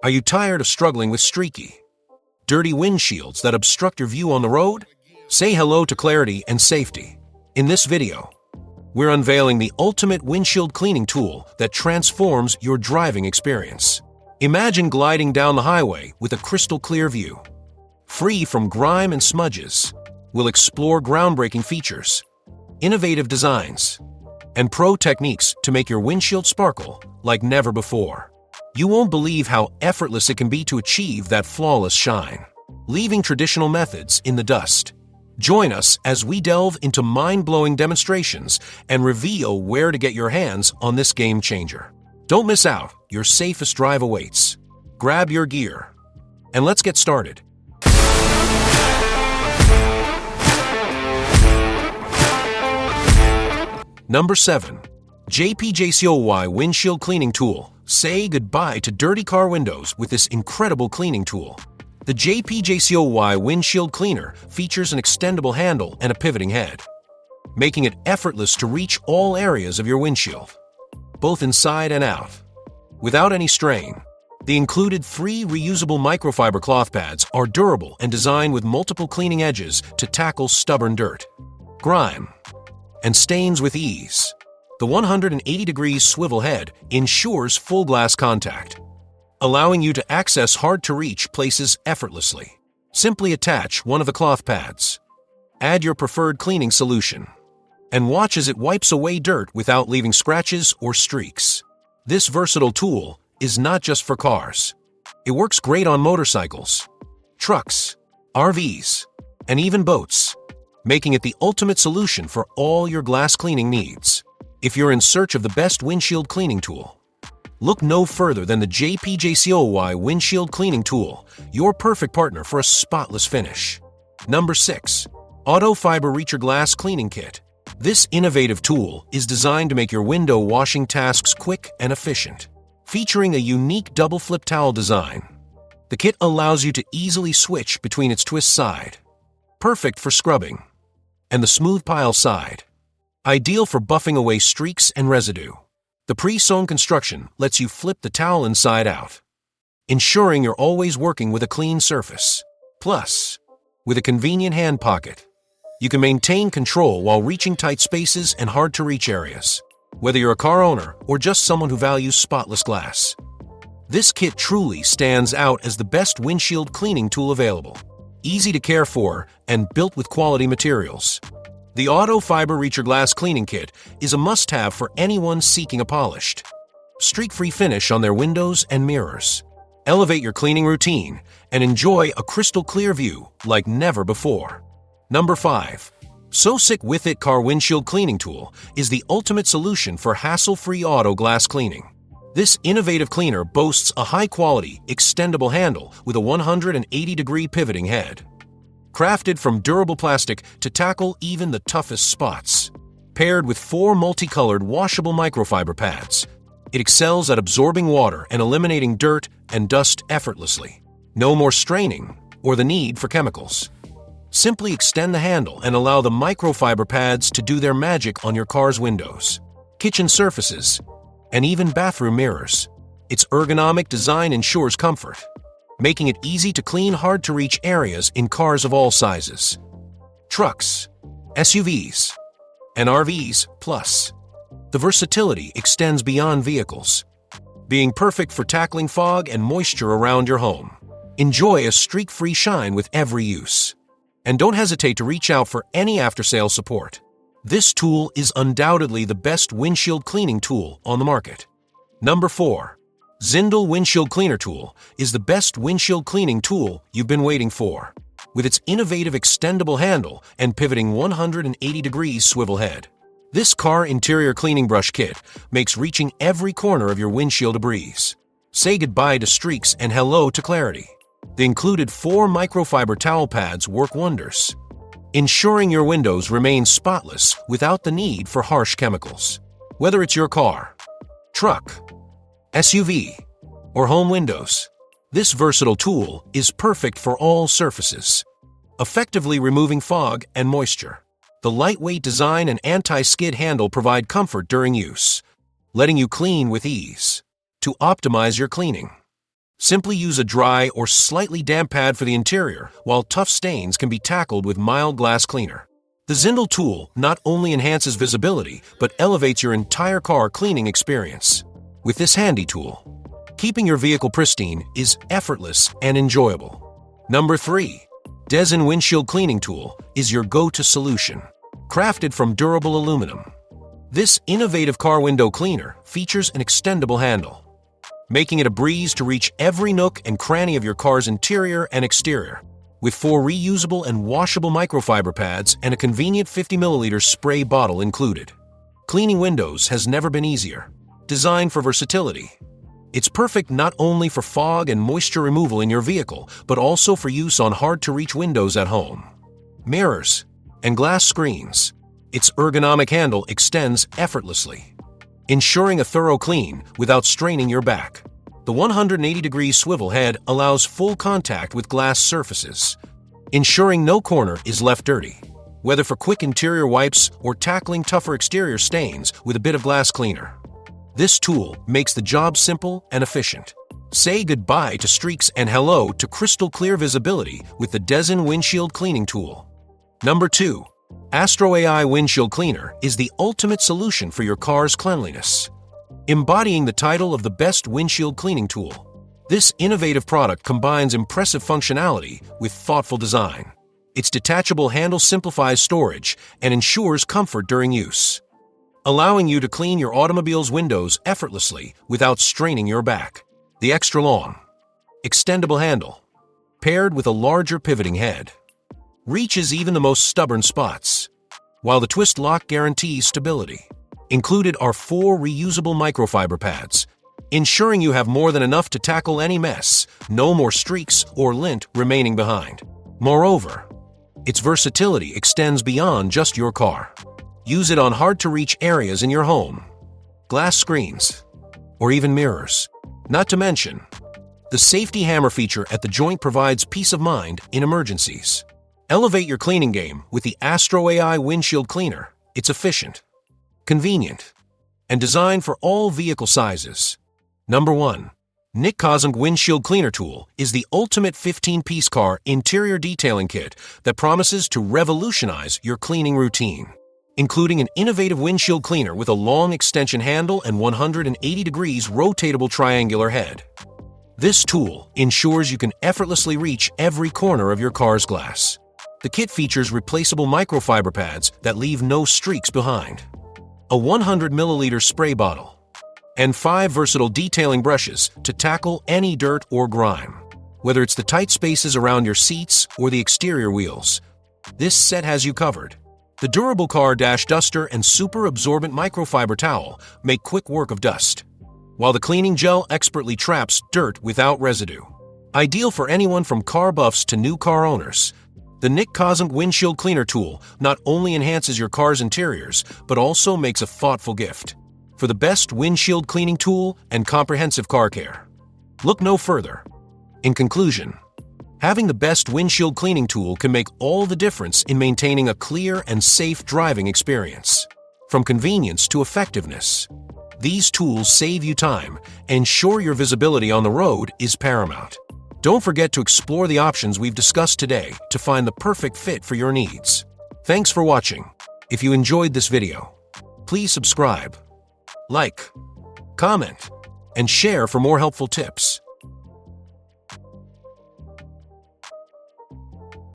Are you tired of struggling with streaky, dirty windshields that obstruct your view on the road? Say hello to clarity and safety. In this video, we're unveiling the ultimate windshield cleaning tool that transforms your driving experience. Imagine gliding down the highway with a crystal clear view. Free from grime and smudges, we'll explore groundbreaking features, innovative designs, and pro techniques to make your windshield sparkle like never before. You won't believe how effortless it can be to achieve that flawless shine, leaving traditional methods in the dust. Join us as we delve into mind-blowing demonstrations and reveal where to get your hands on this game changer. Don't miss out, your safest drive awaits. Grab your gear, and let's get started. Number 7. JPJCOY Windshield Cleaning Tool. Say goodbye to dirty car windows with this incredible cleaning tool. The JPJCOY Windshield Cleaner features an extendable handle and a pivoting head, making it effortless to reach all areas of your windshield, both inside and out, without any strain. The included 3 reusable microfiber cloth pads are durable and designed with multiple cleaning edges to tackle stubborn dirt, grime, and stains with ease. The 180-degree swivel head ensures full glass contact, allowing you to access hard-to-reach places effortlessly. Simply attach one of the cloth pads, add your preferred cleaning solution, and watch as it wipes away dirt without leaving scratches or streaks. This versatile tool is not just for cars. It works great on motorcycles, trucks, RVs, and even boats, making it the ultimate solution for all your glass cleaning needs. If you're in search of the best windshield cleaning tool, look no further than the JPJCOY Windshield Cleaning Tool, your perfect partner for a spotless finish. Number 6. Auto Fiber Reacher Glass Cleaning Kit. This innovative tool is designed to make your window washing tasks quick and efficient. Featuring a unique double flip towel design, the kit allows you to easily switch between its twist side, perfect for scrubbing, and the smooth pile side, ideal for buffing away streaks and residue. The pre-sewn construction lets you flip the towel inside out, ensuring you're always working with a clean surface. Plus, with a convenient hand pocket, you can maintain control while reaching tight spaces and hard-to-reach areas. Whether you're a car owner or just someone who values spotless glass, this kit truly stands out as the best windshield cleaning tool available. Easy to care for and built with quality materials, the Auto Fiber Reacher Glass Cleaning Kit is a must-have for anyone seeking a polished, streak-free finish on their windows and mirrors. Elevate your cleaning routine and enjoy a crystal clear view like never before. Number 5. So Sick With It Car Windshield Cleaning Tool is the ultimate solution for hassle-free auto glass cleaning. This innovative cleaner boasts a high-quality, extendable handle with a 180-degree pivoting head, crafted from durable plastic to tackle even the toughest spots. Paired with 4 multicolored washable microfiber pads, it excels at absorbing water and eliminating dirt and dust effortlessly. No more straining or the need for chemicals. Simply extend the handle and allow the microfiber pads to do their magic on your car's windows, kitchen surfaces, and even bathroom mirrors. Its ergonomic design ensures comfort, making it easy to clean hard-to-reach areas in cars of all sizes, trucks, SUVs, and RVs. Plus, the versatility extends beyond vehicles, being perfect for tackling fog and moisture around your home. Enjoy a streak-free shine with every use, and don't hesitate to reach out for any after-sale support. This tool is undoubtedly the best windshield cleaning tool on the market. Number 4. Zindel Windshield Cleaner Tool is the best windshield cleaning tool you've been waiting for. With its innovative extendable handle and pivoting 180-degree swivel head, this car interior cleaning brush kit makes reaching every corner of your windshield a breeze. Say goodbye to streaks and hello to clarity. The included 4 microfiber towel pads work wonders, ensuring your windows remain spotless without the need for harsh chemicals. Whether it's your car, truck, SUV, or home windows, this versatile tool is perfect for all surfaces, effectively removing fog and moisture. The lightweight design and anti-skid handle provide comfort during use, letting you clean with ease. To optimize your cleaning, Simply use a dry or slightly damp pad for the interior, while tough stains can be tackled with mild glass cleaner. The Zindel tool not only enhances visibility, but elevates your entire car cleaning experience. With this handy tool, keeping your vehicle pristine is effortless and enjoyable. Number 3. Desin Windshield Cleaning Tool is your go-to solution. Crafted from durable aluminum, this innovative car window cleaner features an extendable handle, making it a breeze to reach every nook and cranny of your car's interior and exterior. With 4 reusable and washable microfiber pads and a convenient 50ml spray bottle included, cleaning windows has never been easier. Designed for versatility, it's perfect not only for fog and moisture removal in your vehicle, but also for use on hard-to-reach windows at home, mirrors, and glass screens. Its ergonomic handle extends effortlessly, ensuring a thorough clean without straining your back. The 180-degree swivel head allows full contact with glass surfaces, ensuring no corner is left dirty. Whether for quick interior wipes or tackling tougher exterior stains with a bit of glass cleaner, this tool makes the job simple and efficient. Say goodbye to streaks and hello to crystal clear visibility with the Desin Windshield Cleaning Tool. Number 2. Astro AI Windshield Cleaner is the ultimate solution for your car's cleanliness. Embodying the title of the best windshield cleaning tool, this innovative product combines impressive functionality with thoughtful design. Its detachable handle simplifies storage and ensures comfort during use, allowing you to clean your automobile's windows effortlessly without straining your back. The extra long, extendable handle, paired with a larger pivoting head, reaches even the most stubborn spots, while the twist lock guarantees stability. Included are 4 reusable microfiber pads, ensuring you have more than enough to tackle any mess, no more streaks or lint remaining behind. Moreover, its versatility extends beyond just your car. Use it on hard-to-reach areas in your home, glass screens, or even mirrors. Not to mention, the safety hammer feature at the joint provides peace of mind in emergencies. Elevate your cleaning game with the Astro AI Windshield Cleaner. It's efficient, convenient, and designed for all vehicle sizes. Number 1. Keils Windshield Cleaner Tool is the ultimate 15-piece car interior detailing kit that promises to revolutionize your cleaning routine. Including an innovative windshield cleaner with a long extension handle and 180 degrees rotatable triangular head. This tool ensures you can effortlessly reach every corner of your car's glass. The kit features replaceable microfiber pads that leave no streaks behind, a 100ml spray bottle, and 5 versatile detailing brushes to tackle any dirt or grime. Whether it's the tight spaces around your seats or the exterior wheels, this set has you covered. The durable car dash duster and super absorbent microfiber towel make quick work of dust, while the cleaning gel expertly traps dirt without residue. Ideal for anyone from car buffs to new car owners, the Keils Windshield Cleaner Tool not only enhances your car's interiors, but also makes a thoughtful gift. For the best windshield cleaning tool and comprehensive car care, look no further. In conclusion, having the best windshield cleaning tool can make all the difference in maintaining a clear and safe driving experience. From convenience to effectiveness, these tools save you time and ensure your visibility on the road is paramount. Don't forget to explore the options we've discussed today to find the perfect fit for your needs. Thanks for watching. If you enjoyed this video, please subscribe, like, comment, and share for more helpful tips.